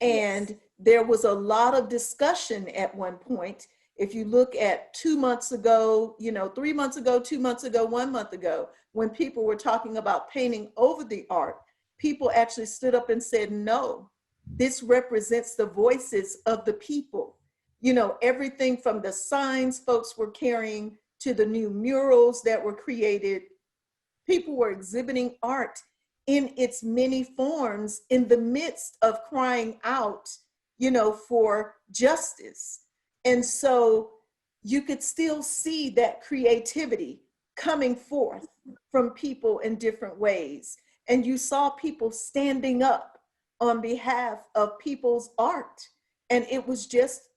C: Yes.
A: And there was a lot of discussion at one point. If you look at 2 months ago, 3 months ago, 2 months ago, 1 month ago, when people were talking about painting over the art, people actually stood up and said, no, this represents the voices of the people. Everything from the signs folks were carrying to the new murals that were created. People were exhibiting art in its many forms in the midst of crying out, for justice. And so you could still see that creativity coming forth from people in different ways. And you saw people standing up on behalf of people's art. And it was just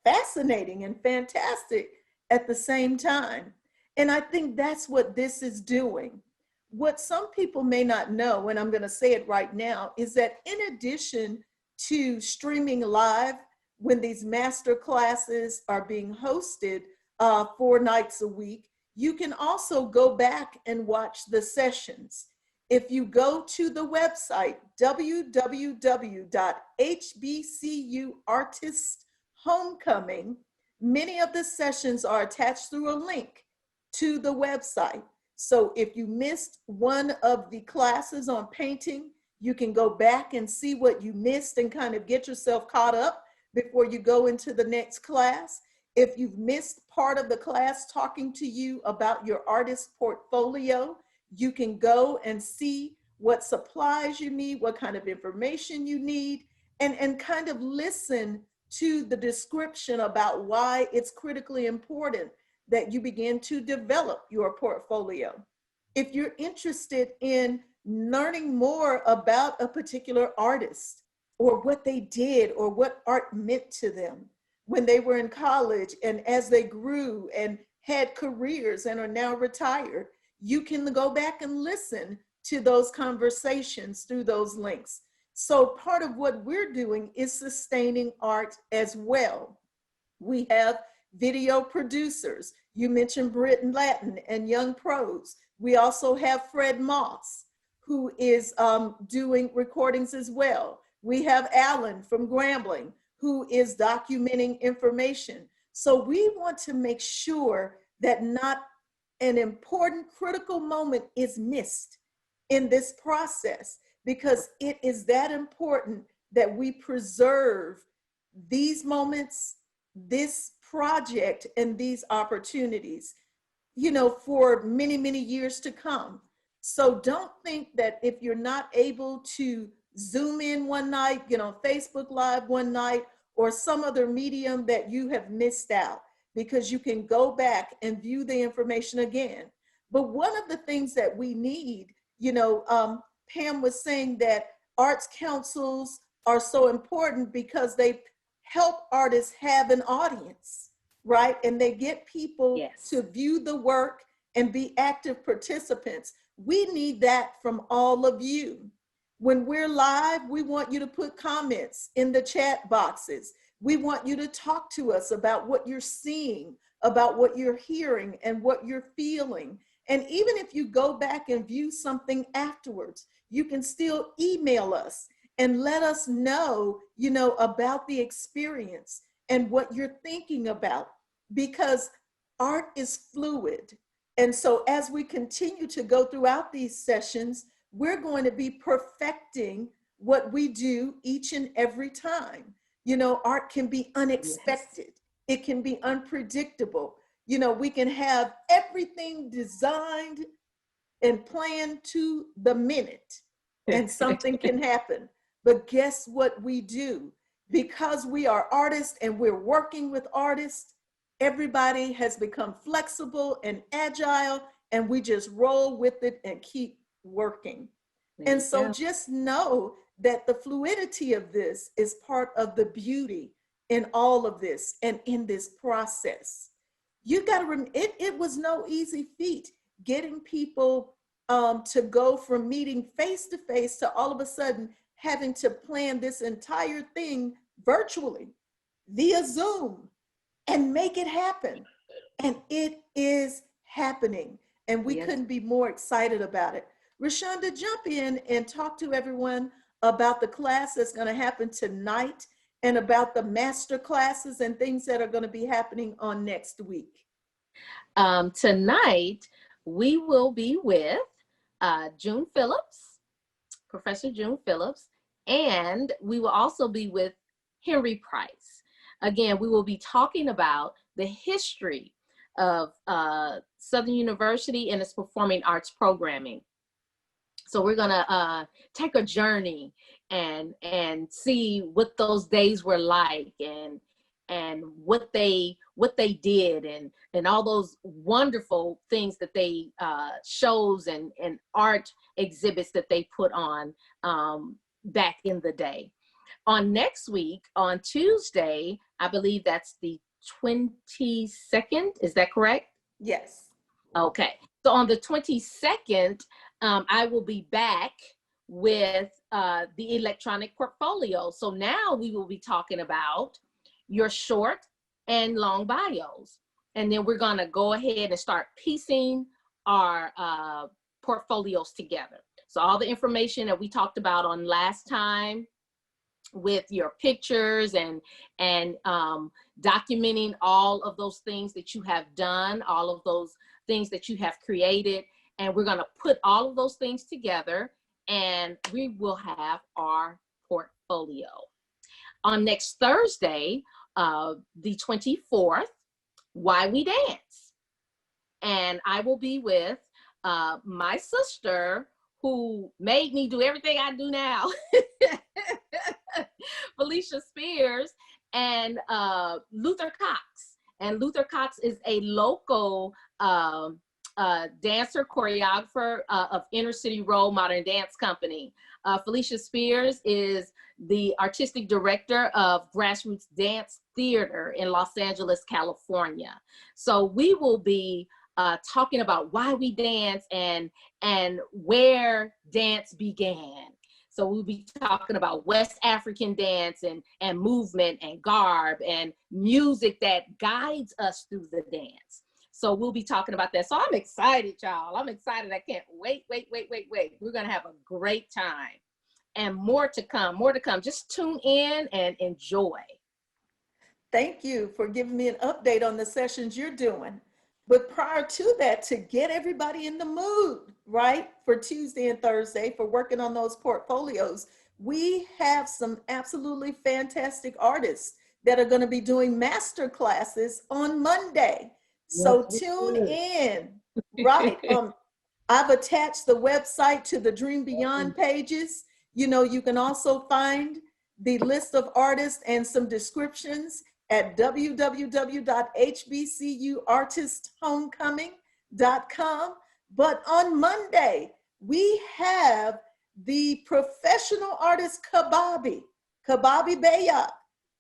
A: fascinating and fantastic at the same time. And I think that's what this is doing. What some people may not know, and I'm going to say it right now, is that in addition to streaming live, when these master classes are being hosted 4 nights a week, you can also go back and watch the sessions. If you go to the website, www.hbcuartisthomecoming, many of the sessions are attached through a link to the website. So if you missed one of the classes on painting, you can go back and see what you missed and kind of get yourself caught up before you go into the next class. If you've missed part of the class talking to you about your artist portfolio, you can go and see what supplies you need, what kind of information you need, and kind of listen to the description about why it's critically important that you begin to develop your portfolio. If you're interested in learning more about a particular artist or what they did or what art meant to them when they were in college and as they grew and had careers and are now retired, you can go back and listen to those conversations through those links. So part of what we're doing is sustaining art as well. We have video producers. You mentioned Britton Latin and Young Pros. We also have Fred Moss, who is doing recordings as well. We have Alan from Grambling, who is documenting information. So we want to make sure that not an important critical moment is missed in this process, because it is that important that we preserve these moments, this project, and these opportunities, for many, many years to come. So don't think that if you're not able to Zoom in one night, Facebook Live one night, or some other medium, that you have missed out, because you can go back and view the information again. But one of the things that we need, Pam was saying that arts councils are so important because they help artists have an audience, right? And they get people
C: Yes.
A: to view the work and be active participants. We need that from all of you. When we're live, we want you to put comments in the chat boxes. We want you to talk to us about what you're seeing, about what you're hearing, and what you're feeling. And even if you go back and view something afterwards, you can still email us and let us know, about the experience and what you're thinking about, because art is fluid. And so as we continue to go throughout these sessions, we're going to be perfecting what we do each and every time. Art can be unexpected. Yes. It can be unpredictable. We can have everything designed and planned to the minute, and something can happen. But guess what we do? Because we are artists and we're working with artists, everybody has become flexible and agile, and we just roll with it and keep working. And so just know that the fluidity of this is part of the beauty in all of this and in this process. You got to remember, it was no easy feat getting people to go from meeting face to face to all of a sudden having to plan this entire thing virtually via Zoom and make it happen. And it is happening. And we couldn't be more excited about it. Rashonda, jump in and talk to everyone about the class that's going to happen tonight and about the master classes and things that are going to be happening on next week?
C: Tonight, we will be with June Phillips, Professor June Phillips, and we will also be with Henry Price. Again, we will be talking about the history of Southern University and its performing arts programming. So we're gonna take a journey and see what those days were like and what they did and all those wonderful things that they shows and art exhibits that they put on back in the day. On next week, on Tuesday, I believe that's the 22nd. Is that correct?
A: Yes.
C: Okay. So on the 22nd, I will be back with the electronic portfolio. So now we will be talking about your short and long bios. And then we're going to go ahead and start piecing our portfolios together. So all the information that we talked about on last time with your pictures and documenting all of those things that you have done, all of those things that you have created. And we're going to put all of those things together and we will have our portfolio. On next Thursday, the 24th, Why We Dance. And I will be with my sister who made me do everything I do now, Felicia Spears, and Luther Cox. And Luther Cox is a local dancer, choreographer of Inner City Road Modern Dance Company. Felicia Spears is the artistic director of Grassroots Dance Theater in Los Angeles, California. So we will be talking about why we dance and where dance began. So we'll be talking about West African dance and movement and garb and music that guides us through the dance. So we'll be talking about that. So I'm excited, y'all. I'm excited. I can't wait. We're going to have a great time and more to come, more to come. Just tune in and enjoy.
A: Thank you for giving me an update on the sessions you're doing. But prior to that, to get everybody in the mood, right, for Tuesday and Thursday for working on those portfolios, we have some absolutely fantastic artists that are going to be doing master classes on Monday. So
B: Yes,
A: tune in, right? I've attached the website to the Dream Beyond pages. You know, you can also find the list of artists and some descriptions at www.hbcuartisthomecoming.com. But on Monday, we have the professional artist Kababi Bayat,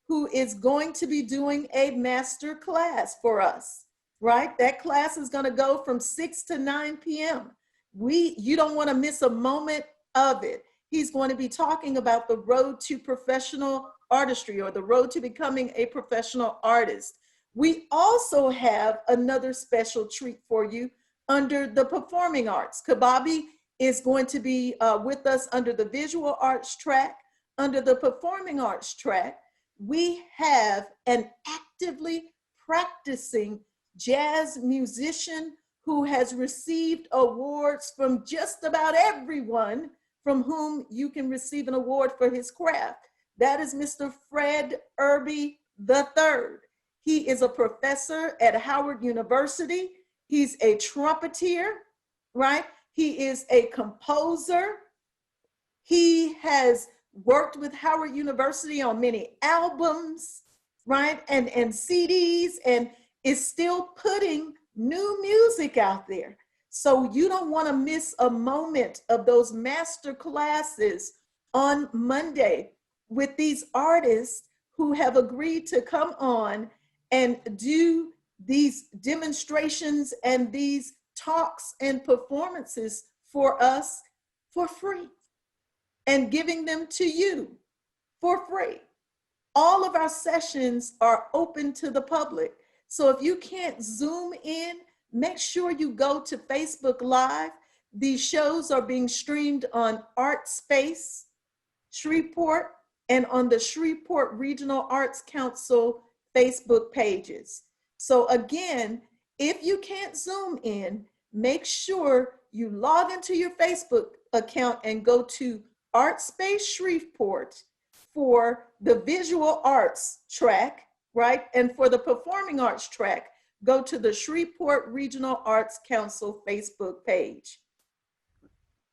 A: who is going to be doing a master class for us, right? That class is going to go from 6 to 9 p.m. You don't want to miss a moment of it. He's going to be talking about the road to professional artistry or the road to becoming a professional artist. We also have another special treat for you under the performing arts. Kababi is going to be with us under the visual arts track. Under the performing arts track, we have an actively practicing jazz musician who has received awards from just about everyone from whom you can receive an award for his craft. That is Mr. Fred Irby III. He is a professor at Howard University. He's a trumpeter, right? He is a composer. He has worked with Howard University on many albums, right? And CDs, and is still putting new music out there. So you don't want to miss a moment of those master classes on Monday with these artists who have agreed to come on and do these demonstrations and these talks and performances for us for free and giving them to you for free. All of our sessions are open to the public. So if you can't Zoom in, make sure you go to Facebook Live. These shows are being streamed on ArtSpace, Shreveport, and on the Shreveport Regional Arts Council Facebook pages. So again, if you can't Zoom in, make sure you log into your Facebook account and go to Art Space Shreveport for the visual arts track, right? And for the performing arts track, go to the Shreveport Regional Arts Council Facebook page.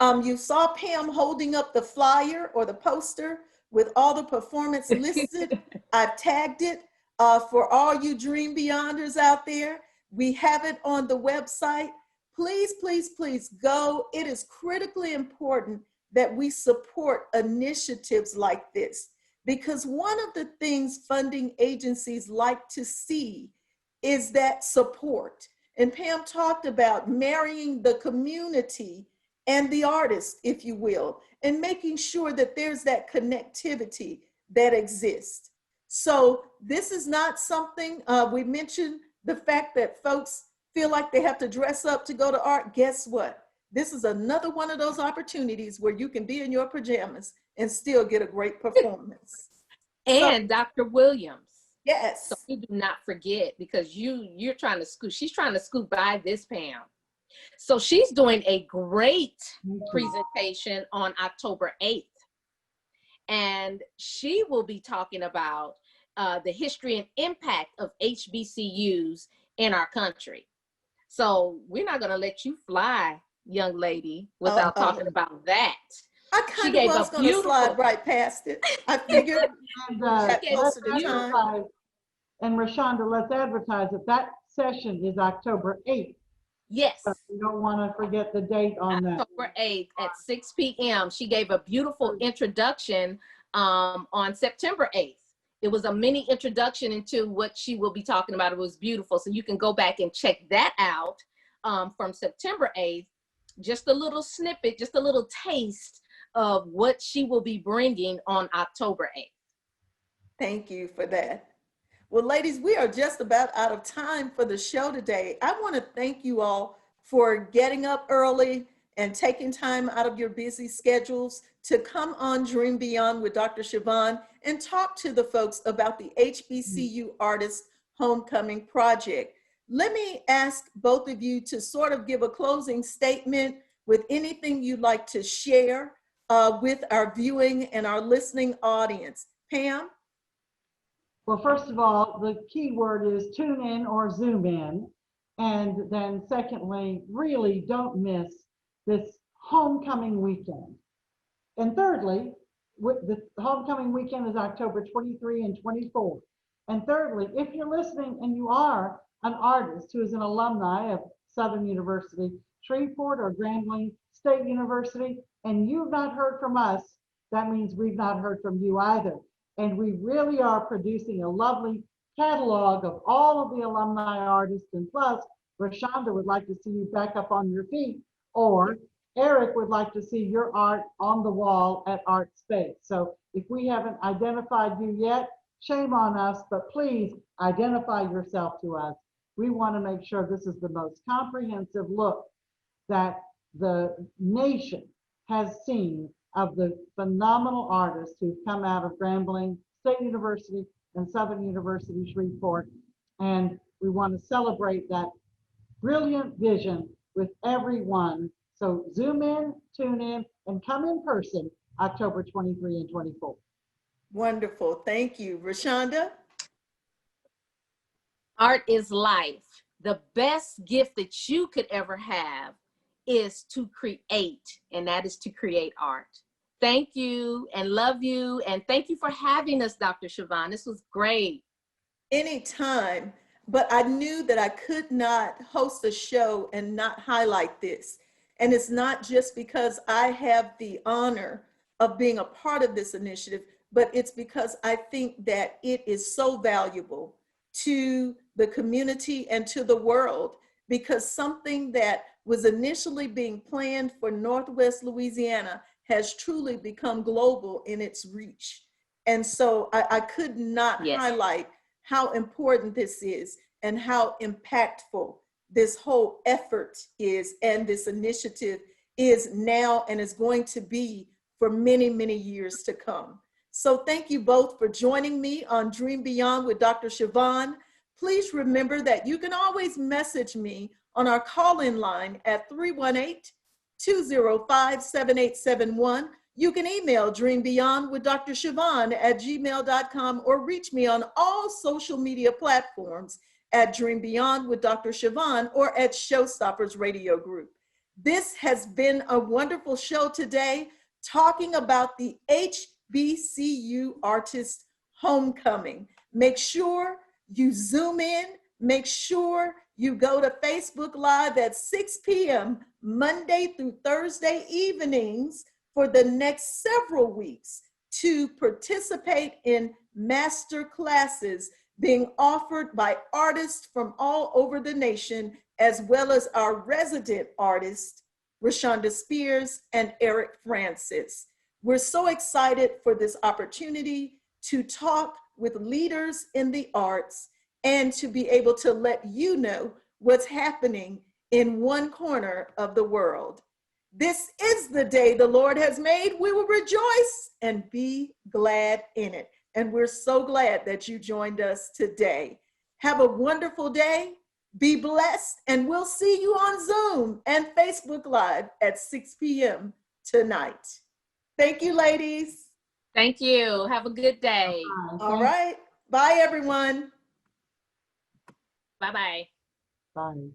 A: You saw Pam holding up the flyer or the poster with all the performance listed. I've tagged it for all you Dream Beyonders out there. We have it on the website. Please, please, please go. It is critically important that we support initiatives like this, because one of the things funding agencies like to see is that support. And Pam talked about marrying the community and the artist, if you will, and making sure that there's that connectivity that exists. So this is not something, we mentioned the fact that folks feel like they have to dress up to go to art. Guess what? This is another one of those opportunities where you can be in your pajamas and still get a great performance.
C: And so, Dr. Williams.
A: Yes.
C: So you do not forget, because you're trying to scoot, she's trying to scoot by this Pam. So she's doing a great presentation on October 8th. And she will be talking about the history and impact of HBCUs in our country. So we're not going to let you fly, young lady, without talking about that.
A: I kind of was going to slide right past it. I figured that closer to time.
B: And Rashonda, let's advertise that that session is October 8th.
C: Yes.
B: But we don't want to forget the date on that.
C: October 8th at 6 p.m. She gave a beautiful introduction on September 8th. It was a mini introduction into what she will be talking about. It was beautiful. So you can go back and check that out from September 8th. Just a little snippet, just a little taste of what she will be bringing on October 8th.
A: Thank you for that. Well, ladies, we are just about out of time for the show today. I want to thank you all for getting up early and taking time out of your busy schedules to come on Dream Beyond with Dr. Sharron and talk to the folks about the HBCU Artist Homecoming Project. Let me ask both of you to sort of give a closing statement with anything you'd like to share with our viewing and our listening audience. Pam?
B: Well, first of all, the key word is tune in or Zoom in. And then secondly, really don't miss this homecoming weekend. And thirdly, the homecoming weekend is October 23 and 24. And thirdly, if you're listening and you are an artist who is an alumni of Southern University, Shreveport, or Grambling State University, and you've not heard from us, that means we've not heard from you either. And we really are producing a lovely catalog of all of the alumni artists. And plus, Rashonda would like to see you back up on your feet, or Eric would like to see your art on the wall at Art Space. So if we haven't identified you yet, shame on us, but please identify yourself to us. We want to make sure this is the most comprehensive look that the nation has seen of the phenomenal artists who've come out of Grambling State University and Southern University Shreveport. And we want to celebrate that brilliant vision with everyone. So Zoom in, tune in, and come in person October 23 and 24.
A: Wonderful. Thank you. Rashonda?
C: Art is life. The best gift that you could ever have is to create, and that is to create art. Thank you and love you. And thank you for having us, Dr. Sharron. This was great.
A: Anytime, but I knew that I could not host a show and not highlight this. And it's not just because I have the honor of being a part of this initiative, but it's because I think that it is so valuable to the community and to the world, because something that was initially being planned for Northwest Louisiana has truly become global in its reach. And so I could not highlight how important this is and how impactful this whole effort is, and this initiative is now and is going to be for many, many years to come. So thank you both for joining me on Dream Beyond with Dr. Sharron. Please remember that you can always message me on our call-in line at 318-205-7871. You can email dreambeyondwithdrshavon@gmail.com or reach me on all social media platforms at Dream Beyond with Dr. Sharron or at Showstoppers Radio Group. This has been a wonderful show today, talking about the HBCU Artist Homecoming. Make sure you zoom in. Make sure you go to Facebook Live at 6 p.m. Monday through Thursday evenings for the next several weeks to participate in master classes being offered by artists from all over the nation, as well as our resident artists, Rashonda Spears and Eric Francis. We're so excited for this opportunity to talk with leaders in the arts and to be able to let you know what's happening in one corner of the world. This is the day the Lord has made. We will rejoice and be glad in it. And we're so glad that you joined us today. Have a wonderful day. Be blessed. And we'll see you on Zoom and Facebook Live at 6 p.m. tonight. Thank you, ladies.
C: Thank you. Have a good day.
A: All right. Bye, everyone.
C: Bye-bye.
B: Bye.